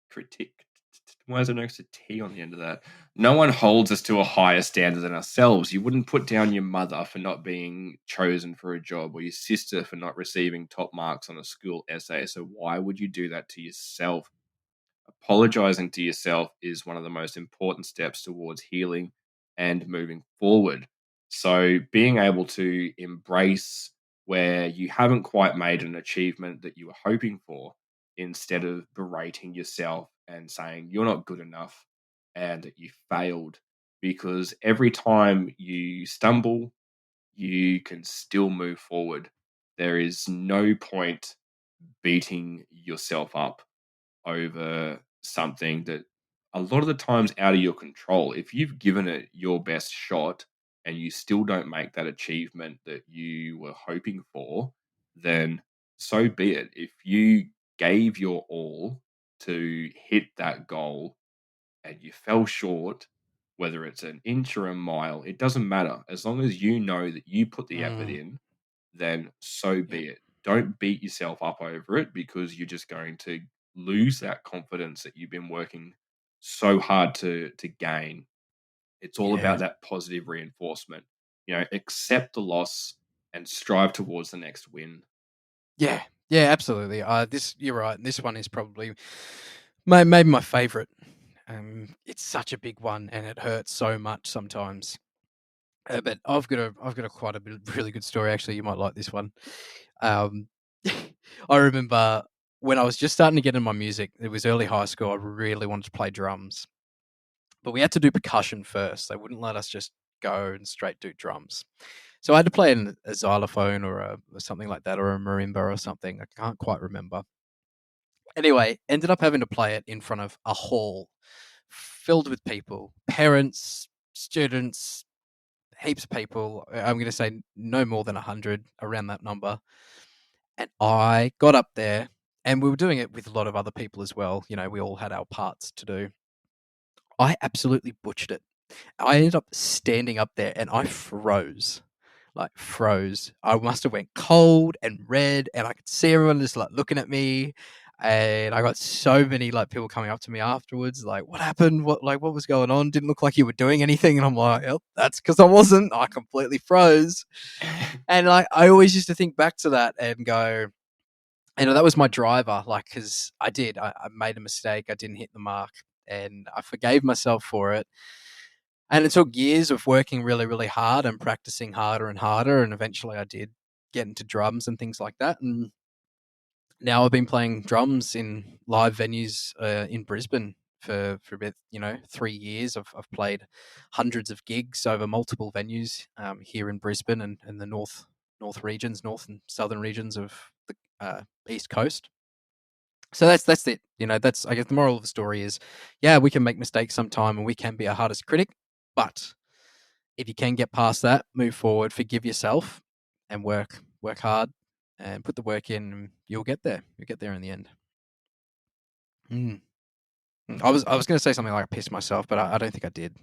Speaker 2: Critic. Why is there no extra T on the end of that? No one holds us to a higher standard than ourselves. You wouldn't put down your mother for not being chosen for a job or your sister for not receiving top marks on a school essay. So why would you do that to yourself? Apologizing to yourself is one of the most important steps towards healing and moving forward. So, being able to embrace where you haven't quite made an achievement that you were hoping for, instead of berating yourself and saying you're not good enough and that you failed, because every time you stumble, you can still move forward. There is no point beating yourself up over something that a lot of the times out of your control. If you've given it your best shot and you still don't make that achievement that you were hoping for, then so be it. If you gave your all to hit that goal and you fell short, whether it's an inch or a mile, it doesn't matter. As long as you know that you put the effort
Speaker 1: Mm.
Speaker 2: in, then so
Speaker 1: Yep.
Speaker 2: be it. Don't beat yourself up over it because you're just going to lose that confidence that you've been working so hard to gain. It's all about
Speaker 1: Yeah.
Speaker 2: that positive reinforcement. Accept the loss and strive towards the next win.
Speaker 1: Yeah. Yeah. Absolutely. This you're right. This one is probably maybe my favorite. It's such a big one, and it hurts so much sometimes. But I've got a quite a bit really good story actually. You might like this one. Um, I remember when I was just starting to get in my music. It was early high school. I really wanted to play drums, but we had to do percussion first. They wouldn't let us just go and straight do drums. So I had to play a xylophone or something like that, or a marimba or something. I can't quite remember. Anyway, ended up having to play it in front of a hall filled with people, parents, students, heaps of people. I'm going to say no more than 100, around that number. And I got up there, and we were doing it with a lot of other people as well. You know, we all had our parts to do. I absolutely butchered it. I ended up standing up there and I froze. like froze. I must have went cold and red, and I could see everyone just like looking at me. And I got so many like people coming up to me afterwards, like, "What happened? What was going on? Didn't look like you were doing anything." And I'm like, "Yep, that's because I wasn't. I completely froze." And like I always used to think back to that and go, that was my driver, like because I made a mistake, I didn't hit the mark, and I forgave myself for it. And it took years of working really, really hard and practicing harder and harder, and eventually I did get into drums and things like that. And now I've been playing drums in live venues in Brisbane for about 3 years. I've played hundreds of gigs over multiple venues here in Brisbane and the north regions, north and southern regions of the east coast. So that's it. That's, I guess, the moral of the story is, yeah, we can make mistakes sometime and we can be our hardest critic, but if you can get past that, move forward, forgive yourself, and work hard, and put the work in, and you'll get there. You'll get there in the end. Mm. I was going to say something like I pissed myself, but I don't think I did.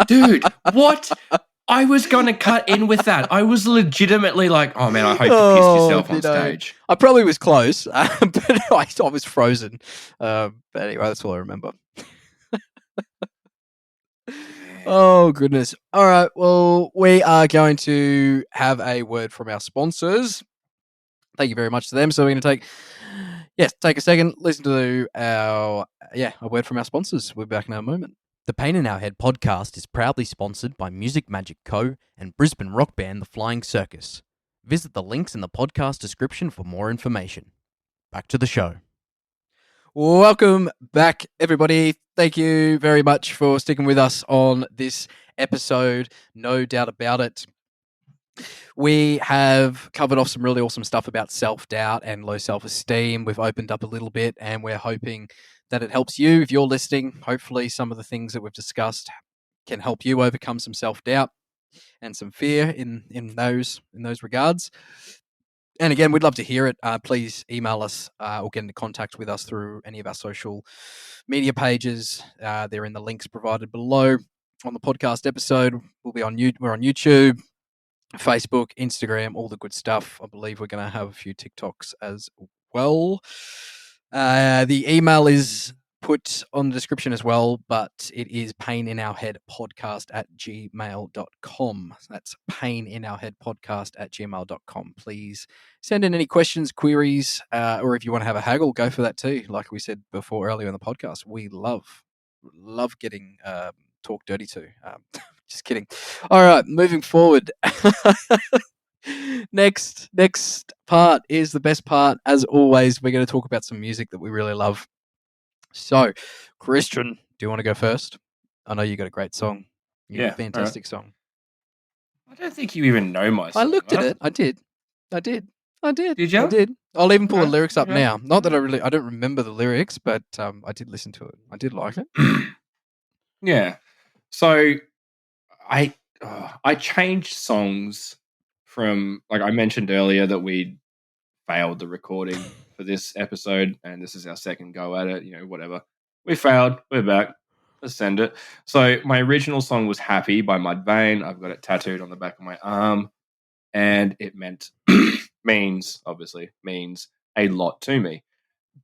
Speaker 2: Dude, what? I was going to cut in with that. I was legitimately like, oh man, I hope you pissed yourself on stage.
Speaker 1: I probably was close, but I was frozen. But anyway, that's all I remember. Oh, goodness. All right. Well, we are going to have a word from our sponsors. Thank you very much to them. So we're going to take a second, listen to a word from our sponsors. We'll be back in a moment. The Pain in Our Head podcast is proudly sponsored by Music Magic Co. and Brisbane rock band The Flying Circus. Visit the links in the podcast description for more information. Back to the show. Welcome back, everybody. Thank you very much for sticking with us on this episode. No doubt about it. We have covered off some really awesome stuff about self-doubt and low self-esteem. We've opened up a little bit, and we're hoping that it helps you if you're listening. Hopefully some of the things that we've discussed can help you overcome some self-doubt and some fear in those regards. And again, we'd love to hear it. Please email us or get into contact with us through any of our social media pages. They're in the links provided below on the podcast episode. We're on YouTube, Facebook, Instagram, all the good stuff. I believe we're going to have a few TikToks as well. The email is put on the description as well, but it is paininourheadpodcast@gmail.com. That's paininourheadpodcast@gmail.com. Please send in any questions, queries, or if you want to have a haggle, go for that too. Like we said before earlier in the podcast, we love getting talk dirty to. Just kidding. All right, moving forward. Next part is the best part. As always, we're going to talk about some music that we really love. So, Christian, do you want to go first? I know you got a great song. You got a fantastic song.
Speaker 2: I don't think you even know my song.
Speaker 1: I looked at it. I did.
Speaker 2: Did you?
Speaker 1: I did. I'll even pull the lyrics up
Speaker 2: Okay.
Speaker 1: now. Not that I don't remember the lyrics, but I did listen to it. I did like it.
Speaker 2: Yeah. So I changed songs from, like I mentioned earlier, that we failed the recording for this episode, and this is our second go at it. Whatever. We failed. We're back. Let's send it. So my original song was "Happy" by Mudvayne. I've got it tattooed on the back of my arm, and it means a lot to me.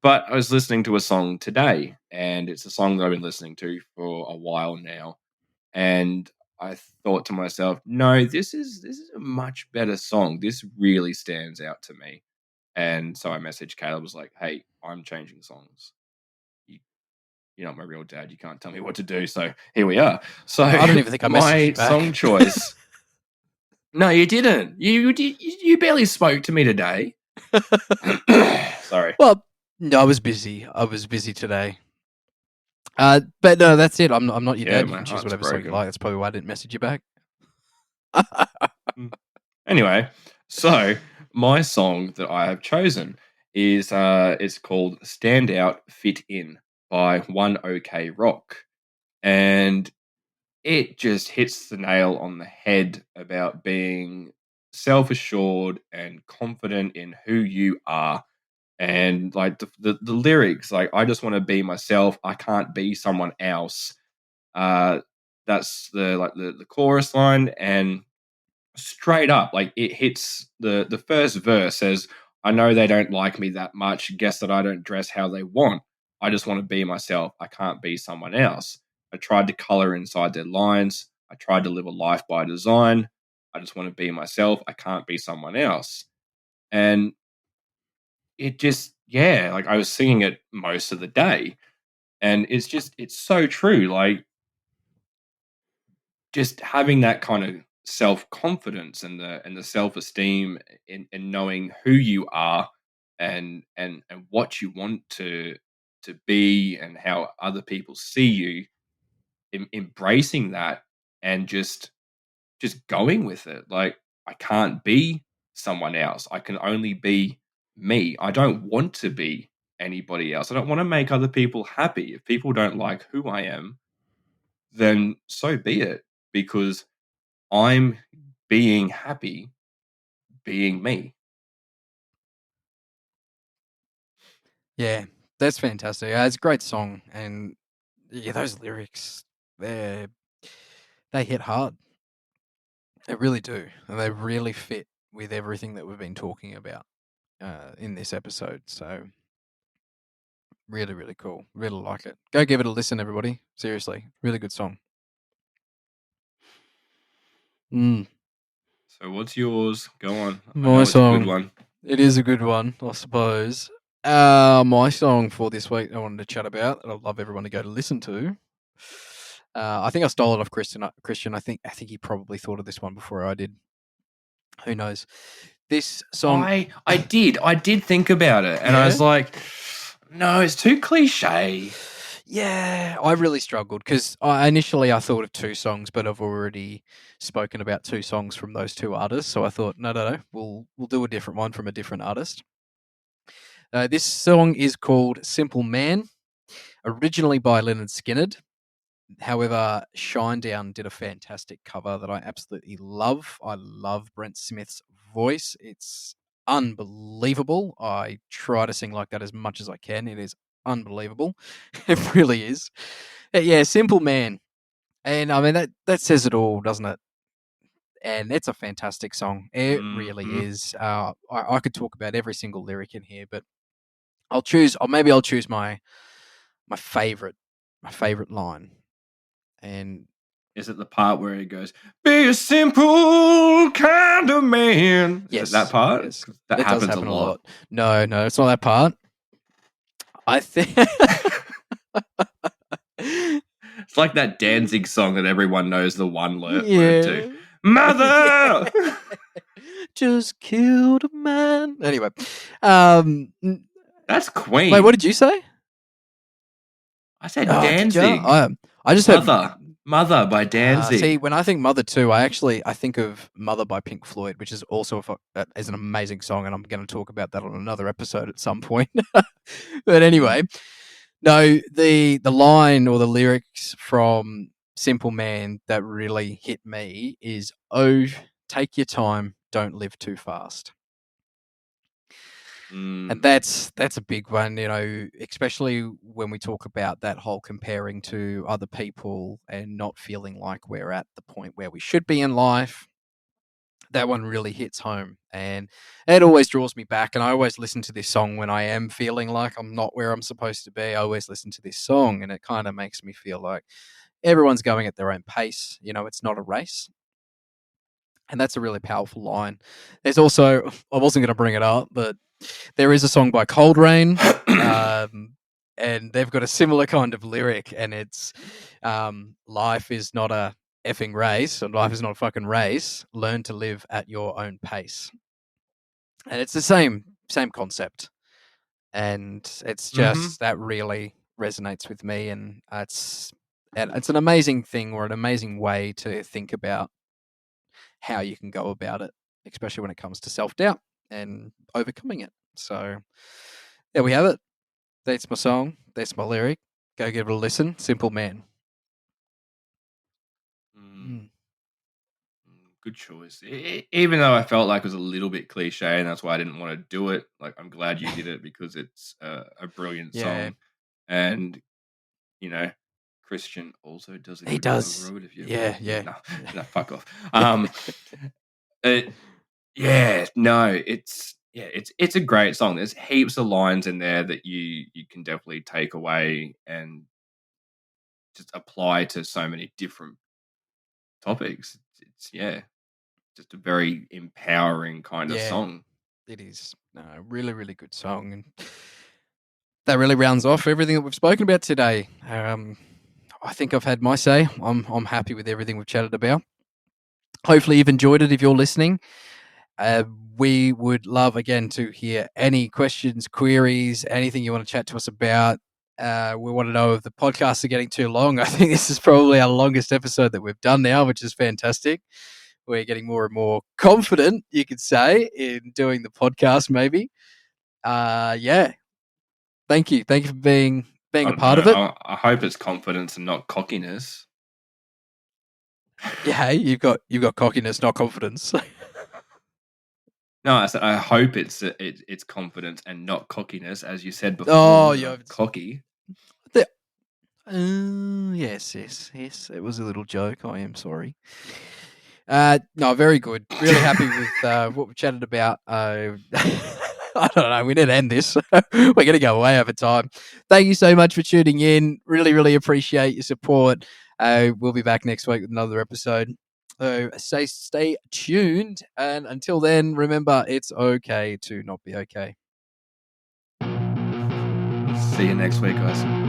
Speaker 2: But I was listening to a song today, and it's a song that I've been listening to for a while now, and I thought to myself, no, this is a much better song. This really stands out to me. And so I messaged Caleb, was like, hey, I'm changing songs. You're not my real dad. You can't tell me what to do. So here we are. So
Speaker 1: I don't even think I messaged you back.
Speaker 2: song choice. No, you didn't. You barely spoke to me today. Sorry.
Speaker 1: Well, no, I was busy. Today. But no, that's it. I'm not your dad. You can choose whatever song you like. That's probably why I didn't message you back.
Speaker 2: Anyway, so my song that I have chosen is it's called "Stand Out, Fit In" by One OK Rock, and it just hits the nail on the head about being self-assured and confident in who you are. And like the lyrics, like, I just want to be myself. I can't be someone else. That's the chorus line, and straight up, like it hits the first verse says, "I know they don't like me that much. Guess that I don't dress how they want. I just want to be myself. I can't be someone else. I tried to color inside their lines. I tried to live a life by design. I just want to be myself. I can't be someone else." And it just, yeah, like I was singing it most of the day, and it's so true. Like just having that kind of self confidence and the self esteem in knowing who you are and what you want to be and how other people see you, embracing that and just going with it. Like I can't be someone else. I can only be me. I don't want to be anybody else. I don't want to make other people happy. If people don't like who I am, then so be it, because I'm being happy being me.
Speaker 1: Yeah, that's fantastic. It's a great song, and yeah, those lyrics, they they hit hard. They really do, and they really fit with everything that we've been talking about in this episode. So really, really cool. Really like it. Go give it a listen, everybody. Seriously, really good song. Mm.
Speaker 2: So what's yours? Go on. I
Speaker 1: My
Speaker 2: know it's a good
Speaker 1: song.
Speaker 2: one.
Speaker 1: It is a good one, I suppose. My song for this week I wanted to chat about, and I'd love everyone to go to listen to. I think I stole it off Christian. I think he probably thought of this one before I did. Who knows? This song,
Speaker 2: I did think about it, and I
Speaker 1: yeah,
Speaker 2: was like, no, it's too cliche.
Speaker 1: yeah. I really struggled because I thought of two songs, but I've already spoken about two songs from those two artists. So I thought, no, we'll do a different one from a different artist. This song is called "Simple Man," originally by Leonard Skinner. However, Shinedown did a fantastic cover that I absolutely love. I love Brent Smith's voice. It's unbelievable. I try to sing like that as much as I can. It is unbelievable. It really is. Yeah, Simple Man. And I mean that says it all, doesn't it? And it's a fantastic song. It really
Speaker 2: Hmm.
Speaker 1: is. I could talk about every single lyric in here, but I'll choose. Or maybe I'll choose my favorite, my favorite line. And
Speaker 2: Is it the part where he goes, "Be a simple kind of man"? Is it that
Speaker 1: yes,
Speaker 2: part?
Speaker 1: yes,
Speaker 2: 'Cause that
Speaker 1: that does
Speaker 2: happens a
Speaker 1: happen a
Speaker 2: lot.
Speaker 1: lot. No, it's not that part. I think.
Speaker 2: It's like that Danzig song that everyone knows the one word to.
Speaker 1: Yeah.
Speaker 2: Mother!
Speaker 1: Yeah. Just killed a man. Anyway, um,
Speaker 2: That's
Speaker 1: wait, what
Speaker 2: Queen.
Speaker 1: did you say?
Speaker 2: I said
Speaker 1: Oh, did ya?
Speaker 2: Danzig.
Speaker 1: I just heard.
Speaker 2: Mother by
Speaker 1: See,
Speaker 2: Danzig.
Speaker 1: when I think Mother 2, I think of Mother by Pink Floyd, which is also is an amazing song, and I'm going to talk about that on another episode at some point. But
Speaker 2: Mm.
Speaker 1: anyway, no, the line or the lyrics from Simple Man that really hit me is, "Oh, take your time, don't live too fast." And
Speaker 2: Mm.
Speaker 1: that's a big one, especially when we talk about that whole comparing to other people and not feeling like we're at the point where we should be in life. That one really hits home, and it always draws me back. And I always listen to this song when I am feeling like I'm not where I'm supposed to be. I always listen to this song, and it kind of makes me feel like everyone's going at their own pace. It's not a race. And that's a really powerful line. There's also, I wasn't going to bring it up, but there is a song by Cold Rain, and they've got a similar kind of lyric, and it's life is not a effing race, and life is not a fucking race. Learn to live at your own pace, and it's the same concept, and it's
Speaker 2: Hmm.
Speaker 1: just that really resonates with me, and it's an amazing thing or an amazing way to think about how you can go about it, especially when it comes to self doubt and overcoming it. So there we have it. That's my song. That's my lyric. Go give it a listen. Simple Man.
Speaker 2: Mm.
Speaker 1: Mm.
Speaker 2: Good choice. Even though I felt like it was a little bit cliche, and that's why I didn't want to do it. Like, I'm glad you did it because it's a brilliant
Speaker 1: Yeah,
Speaker 2: song, and you know, Christian also does a
Speaker 1: he
Speaker 2: good cover
Speaker 1: does.
Speaker 2: of it. If you ever,
Speaker 1: Yeah,
Speaker 2: yeah,
Speaker 1: yeah.
Speaker 2: no, no, fuck off.
Speaker 1: Yeah.
Speaker 2: Yeah, no, it's a great song. There's heaps of lines in there that you can definitely take away and just apply to so many different topics. It's yeah, just a very empowering kind of
Speaker 1: Yeah,
Speaker 2: song.
Speaker 1: it is. No, really, really good song, and that really rounds off everything that we've spoken about today. I think I've had my say. I'm happy with everything we've chatted about. Hopefully, you've enjoyed it. If you're listening, uh, we would love again to hear any questions, queries, anything you want to chat to us about. We want to know if the podcasts are getting too long. I think this is probably our longest episode that we've done now, which is fantastic. We're getting more and more confident, you could say, in doing the podcast. Maybe, yeah. Thank you for being
Speaker 2: I
Speaker 1: a
Speaker 2: don't
Speaker 1: part
Speaker 2: know.
Speaker 1: of it.
Speaker 2: I hope it's confidence and not cockiness.
Speaker 1: Yeah, hey, you've got cockiness, not confidence.
Speaker 2: No, I said I hope it's confidence and not cockiness, as you said
Speaker 1: Oh,
Speaker 2: before that
Speaker 1: yeah.
Speaker 2: I'm cocky.
Speaker 1: Yes. It was a little joke. I am sorry. No, very good. Really happy with what we chatted about. I don't know. We need to end this. We're going to go way over time. Thank you so much for tuning in. Really, really appreciate your support. We'll be back next week with another episode. So stay tuned. And until then, remember, it's okay to not be okay.
Speaker 2: See you next week, guys.